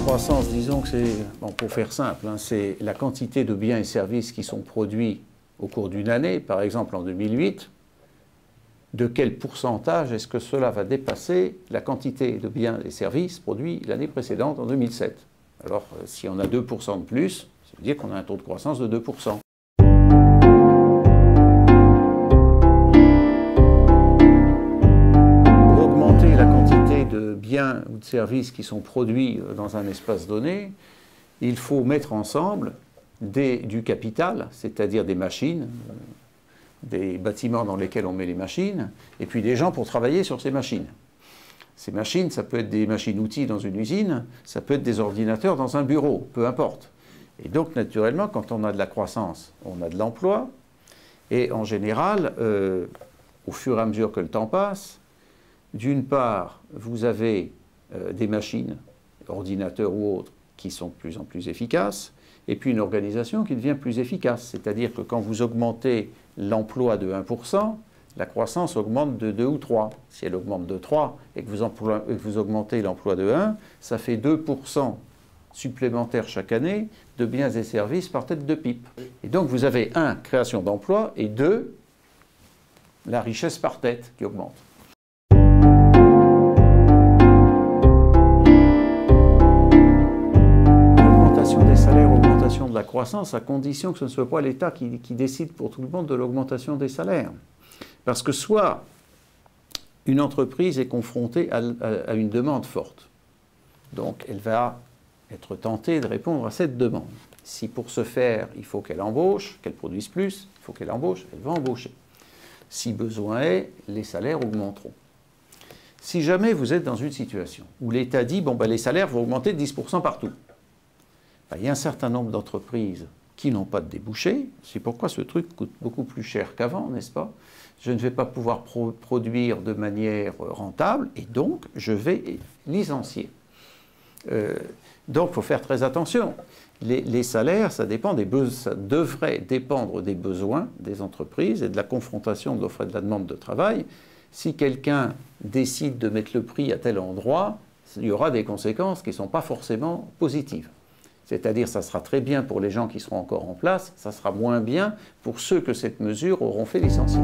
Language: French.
croissance, disons que c'est, bon, pour faire simple, hein, c'est la quantité de biens et services qui sont produits au cours d'une année, par exemple en 2008, de quel pourcentage est-ce que cela va dépasser la quantité de biens et services produits l'année précédente, en 2007. Alors, si on a 2% de plus, ça veut dire qu'on a un taux de croissance de 2%. Pour augmenter la quantité de biens ou de services qui sont produits dans un espace donné, il faut mettre ensemble du capital, c'est-à-dire des machines, des bâtiments dans lesquels on met les machines, et puis des gens pour travailler sur ces machines. Ces machines, ça peut être des machines-outils dans une usine, ça peut être des ordinateurs dans un bureau, peu importe. Et donc, naturellement, quand on a de la croissance, on a de l'emploi, et en général, au fur et à mesure que le temps passe, d'une part, vous avez des machines, ordinateurs ou autres, qui sont de plus en plus efficaces, et puis une organisation qui devient plus efficace. C'est-à-dire que quand vous augmentez l'emploi de 1%, la croissance augmente de 2 ou 3. Si elle augmente de 3 et que vous augmentez l'emploi de 1, ça fait 2% supplémentaires chaque année de biens et services par tête de pipe. Et donc vous avez 1, création d'emplois, et 2, la richesse par tête qui augmente. De la croissance, à condition que ce ne soit pas l'État qui décide pour tout le monde de l'augmentation des salaires. Parce que soit une entreprise est confrontée à une demande forte, donc elle va être tentée de répondre à cette demande. Si pour ce faire, il faut qu'elle embauche, qu'elle produise plus, il faut qu'elle embauche, elle va embaucher. Si besoin est, les salaires augmenteront. Si jamais vous êtes dans une situation où l'État dit, bon, ben, les salaires vont augmenter de 10% partout, il y a un certain nombre d'entreprises qui n'ont pas de débouchés. C'est pourquoi ce truc coûte beaucoup plus cher qu'avant, n'est-ce pas? Je ne vais pas pouvoir produire de manière rentable et donc je vais licencier. Donc il faut faire très attention. Les salaires, ça devrait dépendre des besoins des entreprises et de la confrontation de l'offre et de la demande de travail. Si quelqu'un décide de mettre le prix à tel endroit, il y aura des conséquences qui ne sont pas forcément positives. C'est-à-dire, ça sera très bien pour les gens qui seront encore en place, ça sera moins bien pour ceux que cette mesure auront fait licencier.